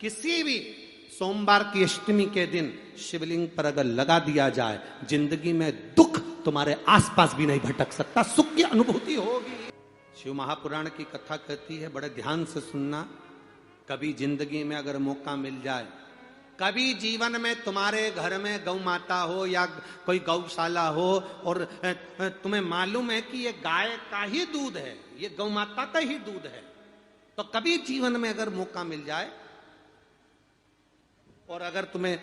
किसी भी सोमवार की अष्टमी के दिन शिवलिंग पर अगर लगा दिया जाए, जिंदगी में दुख तुम्हारे आसपास भी नहीं भटक सकता, सुख की अनुभूति होगी। शिव महापुराण की कथा कहती है, बड़े ध्यान से सुनना। कभी जिंदगी में अगर मौका मिल जाए, कभी जीवन में तुम्हारे घर में गौ माता हो या कोई गौशाला हो और तुम्हें मालूम है कि ये गाय का ही दूध है, ये गौ माता का ही दूध है, तो कभी जीवन में अगर मौका मिल जाए और अगर तुम्हें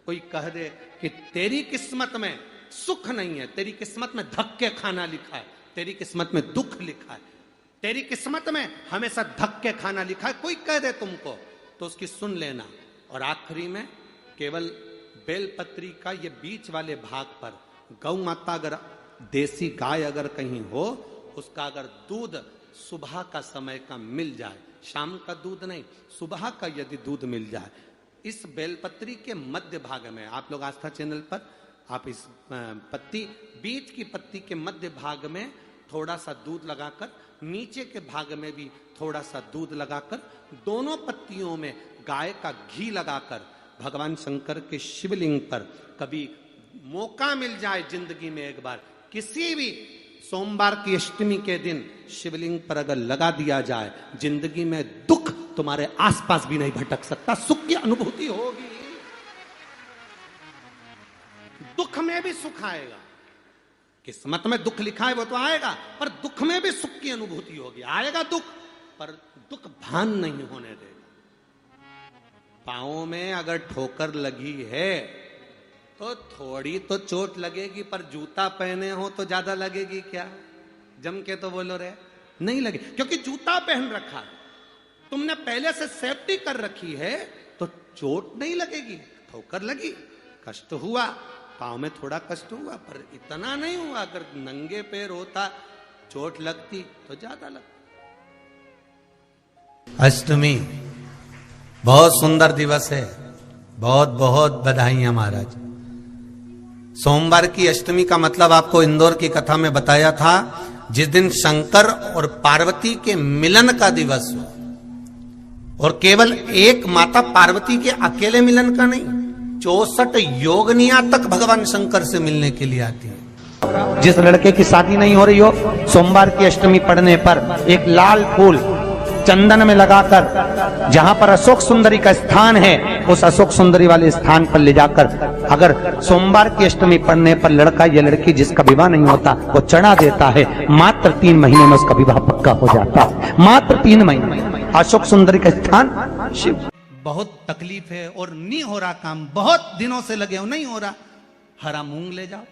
कोई कह दे कि तेरी किस्मत में सुख नहीं है, तेरी किस्मत में धक्के खाना लिखा है, तेरी किस्मत में दुख लिखा है, तेरी किस्मत में हमेशा धक्के खाना लिखा है, कोई कह दे तुमको, तो उसकी सुन लेना। और आखिरी में केवल बेलपत्री का ये बीच वाले भाग पर गौ माता, अगर देसी गाय अगर कहीं हो, उसका अगर दूध सुबह का समय का मिल जाए, शाम का दूध नहीं, सुबह का यदि दूध मिल जाए, इस बेलपत्री के मध्य भाग में, आप लोग आस्था चैनल पर आप इस पत्ती, बीच की पत्ती के मध्य भाग में थोड़ा सा दूध लगाकर, नीचे के भाग में भी थोड़ा सा दूध लगाकर, दोनों पत्तियों में गाय का घी लगाकर भगवान शंकर के शिवलिंग पर कभी मौका मिल जाए जिंदगी में एक बार, किसी भी सोमवार की अष्टमी के दिन शिवलिंग पर अगर लगा दिया जाए, जिंदगी में दुख तुम्हारे आसपास भी नहीं भटक सकता, सुख की अनुभूति होगी। दुख में भी सुख आएगा, किस्मत में दुख लिखा है वो तो आएगा, पर दुख में भी सुख की अनुभूति होगी। आएगा दुख, पर दुख भान नहीं होने देगा। पांवों में अगर ठोकर लगी है तो थोड़ी तो चोट लगेगी, पर जूता पहने हो तो ज्यादा लगेगी क्या? जम के तो बोलो रे, नहीं लगे, क्योंकि जूता पहन रखा है, तुमने पहले से सेफ्टी कर रखी है, तो चोट नहीं लगेगी। ठोकर लगी, कष्ट हुआ, पांव में थोड़ा कष्ट हुआ, पर इतना नहीं हुआ। अगर नंगे पैर होता, चोट लगती तो ज्यादा लगती। अष्टमी बहुत सुंदर दिवस है, बहुत बहुत बधाइयां महाराज। सोमवार की अष्टमी का मतलब आपको इंदौर की कथा में बताया था, जिस दिन शंकर और पार्वती के मिलन का दिवस हो, और केवल एक माता पार्वती के अकेले मिलन का नहीं, 64 योगनियां तक भगवान शंकर से मिलने के लिए आती है। जिस लड़के की शादी नहीं हो रही हो, सोमवार की अष्टमी पड़ने पर एक लाल फूल चंदन में लगाकर, जहां पर अशोक सुंदरी का स्थान है, उस अशोक सुंदरी वाले स्थान पर ले जाकर, अगर सोमवार की अष्टमी पड़ने पर लड़का या लड़की जिसका विवाह नहीं होता वो चढ़ा देता है, मात्र 3 महीने में उसका विवाह पक्का हो जाता है। मात्र 3 महीने। अशोक सुंदरी का स्थान शिव। बहुत तकलीफ है और नहीं हो रहा काम, बहुत दिनों से लगे हो, नहीं हो रहा, हरा मूंग ले जाओ।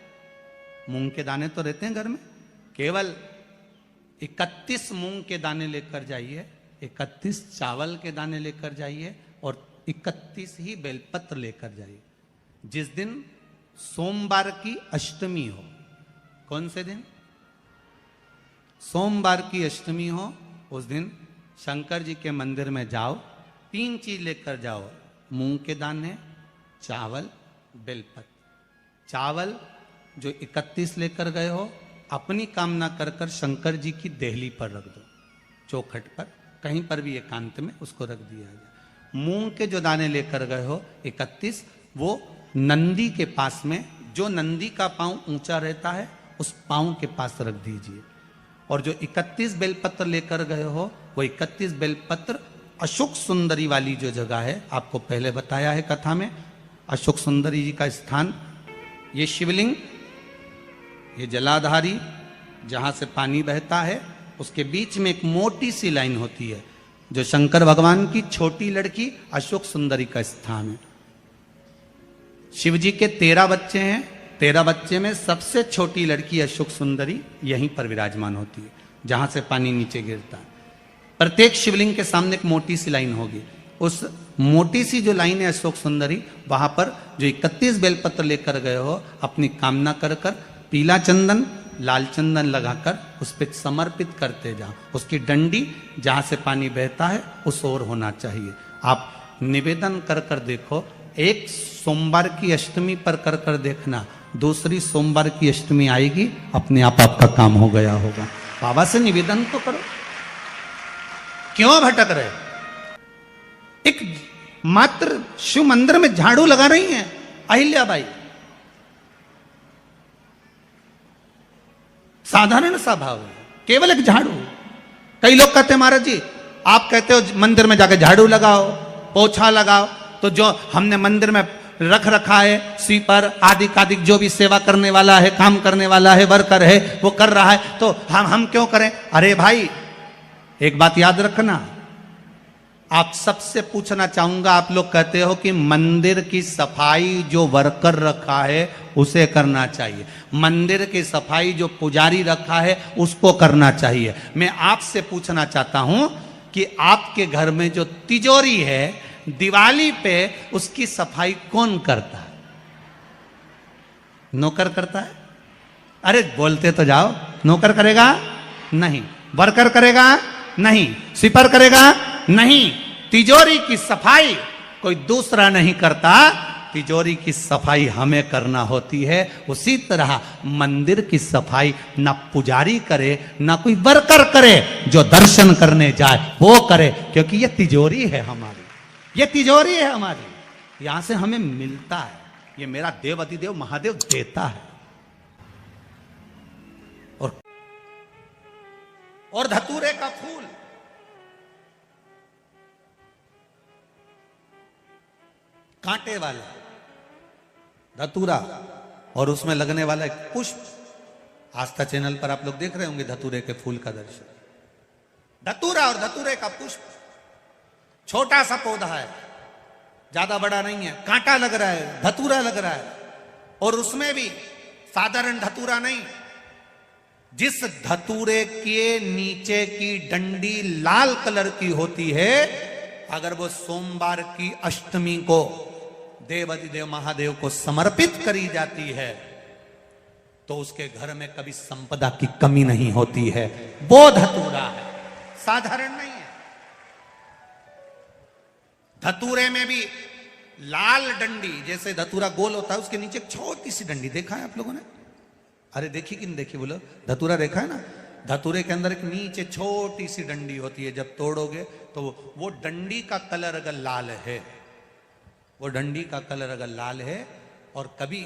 मूंग के दाने तो रहते हैं घर में, केवल 31 मूंग के दाने लेकर जाइए, 31 चावल के दाने लेकर जाइए और 31 ही बेलपत्र लेकर जाइए। जिस दिन सोमवार की अष्टमी हो, कौन से दिन? सोमवार की अष्टमी हो, उस दिन शंकर जी के मंदिर में जाओ, 3 चीज लेकर जाओ, मूंग के दाने, चावल, बेलपत्र। चावल जो 31 लेकर गए हो, अपनी कामना कर कर शंकर जी की देहली पर रख दो, चौखट पर, कहीं पर भी एकांत में उसको रख दिया जाए। मूंग के जो दाने लेकर गए हो 31, वो नंदी के पास में, जो नंदी का पांव ऊंचा रहता है, उस पांव के पास रख दीजिए। और जो 31 बेलपत्र लेकर गए हो, वो 31 बेलपत्र अशोक सुंदरी वाली जो जगह है, आपको पहले बताया है कथा में, अशोक सुंदरी जी का स्थान, ये शिवलिंग, ये जलाधारी जहां से पानी बहता है, उसके बीच में एक मोटी सी लाइन होती है, जो शंकर भगवान की छोटी लड़की अशोक सुंदरी का स्थान है। शिव जी के 13 बच्चे हैं, 13 बच्चे में सबसे छोटी लड़की अशोक सुंदरी यहीं पर विराजमान होती है, जहां से पानी नीचे गिरता है। प्रत्येक शिवलिंग के सामने एक मोटी सी लाइन होगी, उस मोटी सी जो लाइन है अशोक सुंदरी, वहां पर जो 31 बेलपत्र लेकर गए हो, अपनी कामना कर कर पीला चंदन, लाल चंदन लगाकर उस पर समर्पित करते जाओ। उसकी डंडी जहां से पानी बहता है उस ओर होना चाहिए। आप निवेदन कर कर देखो, एक सोमवार की अष्टमी पर कर कर देखना, दूसरी सोमवार की अष्टमी आएगी, अपने आप आपका काम हो गया होगा। बाबा से निवेदन तो करो, क्यों भटक रहे? एक मात्र शिव मंदिर में झाड़ू लगा रही हैं अहिल्याबाई। साधारण सा भाव है, केवल एक झाड़ू। कई लोग कहते हैं महाराज जी आप कहते हो मंदिर में जाकर झाड़ू लगाओ, पोछा लगाओ, तो जो हमने मंदिर में रख रखा है स्वीपर आदि कादिक जो भी सेवा करने वाला है, काम करने वाला है, वर्कर है, वो कर रहा है, तो हम क्यों करें? अरे भाई एक बात याद रखना, आप सबसे पूछना चाहूंगा, आप लोग कहते हो कि मंदिर की सफाई जो वर्कर रखा है उसे करना चाहिए, मंदिर की सफाई जो पुजारी रखा है उसको करना चाहिए। मैं आपसे पूछना चाहता हूं कि आपके घर में जो तिजोरी है दिवाली पे उसकी सफाई कौन करता है? नौकर करता है? अरे बोलते तो जाओ। नौकर करेगा? नहीं। वर्कर करेगा? नहीं। स्वीपर करेगा? नहीं। तिजोरी की सफाई कोई दूसरा नहीं करता, तिजोरी की सफाई हमें करना होती है। उसी तरह मंदिर की सफाई ना पुजारी करे ना कोई वर्कर करे, जो दर्शन करने जाए वो करे, क्योंकि ये तिजोरी है हमारी, ये तिजोरी है हमारी, यहां से हमें मिलता है, ये मेरा देव अधिदेव महादेव देता है। और धतूरे का फूल, कांटे वाला धतूरा और उसमें लगने वाला एक पुष्प, आस्था चैनल पर आप लोग देख रहे होंगे धतूरे के फूल का दर्शन। धतूरा और धतूरे का पुष्प, छोटा सा पौधा है, ज्यादा बड़ा नहीं है, कांटा लग रहा है, धतूरा लग रहा है, और उसमें भी साधारण धतूरा नहीं, जिस धतूरे के नीचे की डंडी लाल कलर की होती है, अगर वो सोमवार की अष्टमी को देव अधिदेव महादेव को समर्पित करी जाती है तो उसके घर में कभी संपदा की कमी नहीं होती है। वो धतूरा है, साधारण नहीं है। धतूरे में भी लाल डंडी, जैसे धतूरा गोल होता है उसके नीचे छोटी सी डंडी, देखा है आप लोगों ने? अरे देखी कि नहीं देखी बोलो? धतूरा देखा है ना? धतूरे के अंदर एक नीचे छोटी सी डंडी होती है, जब तोड़ोगे तो वो डंडी का कलर अगर लाल है, वो डंडी का कलर अगर लाल है, और कभी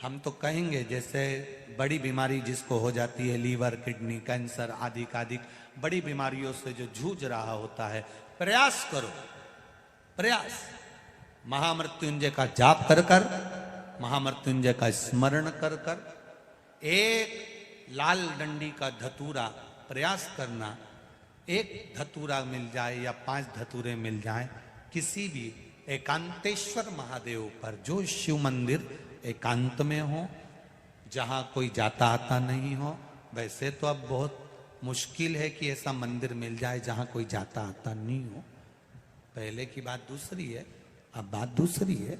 हम तो कहेंगे जैसे बड़ी बीमारी जिसको हो जाती है, लीवर किडनी कैंसर आदि कादिक बड़ी बीमारियों से जो जूझ रहा होता है, प्रयास करो, प्रयास महामृत्युंजय का जाप कर कर, महामृत्युंजय का स्मरण कर कर, एक लाल डंडी का धतूरा प्रयास करना, एक धतूरा मिल जाए या 5 धतूरे मिल जाए किसी भी एकांतेश्वर महादेव पर, जो शिव मंदिर एकांत में हो, जहां कोई जाता आता नहीं हो। वैसे तो अब बहुत मुश्किल है कि ऐसा मंदिर मिल जाए जहां कोई जाता आता नहीं हो, पहले की बात दूसरी है, अब बात दूसरी है।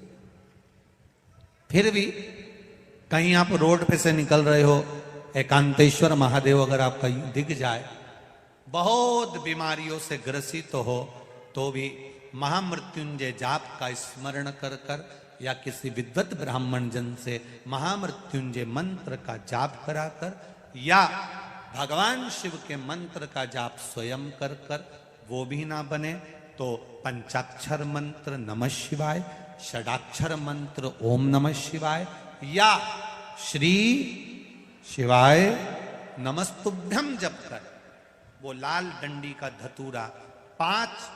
फिर भी कहीं आप रोड पे से निकल रहे हो, एकांतेश्वर महादेव अगर आपका दिख जाए, बहुत बीमारियों से ग्रसित हो, तो भी महामृत्युंजय जाप का स्मरण कर कर या किसी विद्वत ब्राह्मण जन से महामृत्युंजय मंत्र का जाप कराकर या भगवान शिव के मंत्र का जाप स्वयं कर कर, वो भी ना बने तो पंचाक्षर मंत्र नमः शिवाय, षडाक्षर मंत्र ओम नमः शिवाय या श्री शिवाय नमस्तुभ्यम जप कर वो लाल डंडी का धतूरा 5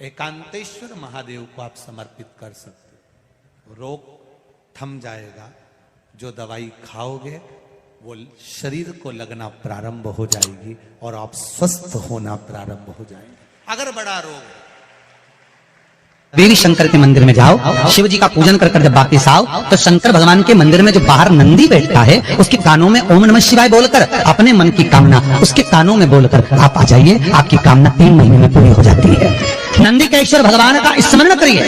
एकांतेश्वर महादेव को आप समर्पित कर सकते हो। रोग थम जाएगा, जो दवाई खाओगे वो शरीर को लगना प्रारंभ हो जाएगी और आप स्वस्थ होना प्रारंभ हो जाएंगे। अगर बड़ा रोग देवी शंकर के मंदिर में जाओ, शिव जी का पूजन कर कर जब वापिस आओ तो शंकर भगवान के मंदिर में जो बाहर नंदी बैठता है उसके कानों में ओम नमः शिवाय बोलकर अपने मन की कामना उसके कानों में बोलकर आप आ जाइए, आपकी कामना 3 महीने में पूरी हो जाती है। नंदी के ईश्वर भगवान का स्मरण करिए।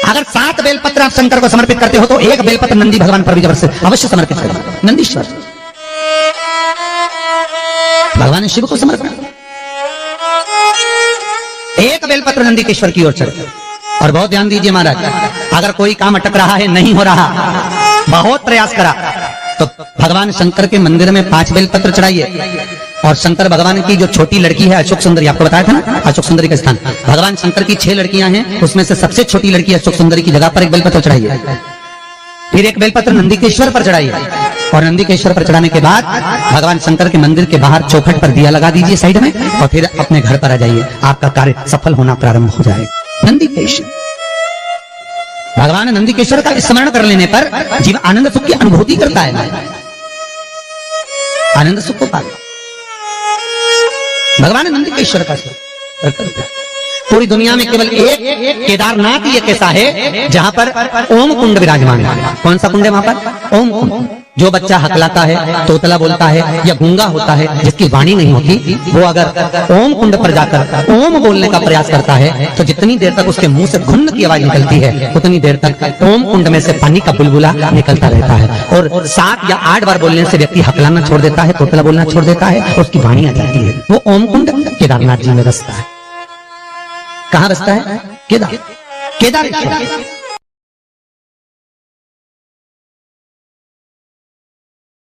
अगर 7 बेलपत्र आप शंकर को समर्पित करते हो तो 1 बेलपत्र नंदी भगवान पर भी अवश्य समर्पित करें। नंदीश्वर भगवान शिव को समर्पित, 1 बेलपत्र नंदी के ईश्वर की ओर चढ़े। और बहुत ध्यान दीजिए महाराज, अगर कोई काम अटक रहा है, नहीं हो रहा, बहुत प्रयास करा, तो भगवान शंकर के मंदिर में 5 बेलपत्र चढ़ाइए। और शंकर भगवान की जो छोटी लड़की है अशोक सुंदरी, आपको बताया था ना अशोक सुंदरी का स्थान, भगवान शंकर की 6 लड़कियां हैं, उसमें से सबसे छोटी लड़की अशोक सुंदरी की जगह पर एक बेलपत्र चढ़ाई है। फिर एक बेलपत्र नंदीकेश्वर पर चढ़ाई है, और नंदीकेश्वर पर चढ़ाने के बाद भगवान शंकर के मंदिर के बाहर चौखट पर दिया लगा दीजिए साइड में, और फिर अपने घर पर आ जाइए, आपका कार्य सफल होना प्रारंभ हो जाएगा। नंदीकेश्वर, भगवान नंदीकेश्वर का स्मरण कर लेने पर जीव आनंद सुख की अनुभूति करता है, आनंद सुख को पाता। भगवान नंदीकेश्वर का पूरी दुनिया में केवल एक केदारनाथ ही एक ऐसा है जहां पर ओम कुंड विराजमान है। कौन सा कुंड है वहां पर? ओम कुंड। जो बच्चा हकलाता है, तोतला बोलता है या गूंगा होता है, जिसकी वाणी नहीं होती, वो अगर ओम कुंड पर जाकर ओम बोलने का प्रयास करता है तो जितनी देर तक उसके मुंह से घुन्न की आवाज निकलती है उतनी देर तक ओम कुंड में से पानी का बुलबुला निकलता रहता है। और 7 या 8 बार बोलने से व्यक्ति हकलाना छोड़ देता है, तोतला बोलना छोड़ देता है, उसकी वाणी आ जाती है। वो ओम कुंड केदारनाथ जी में बसता है। कहां बसता है? केदारेश्वर।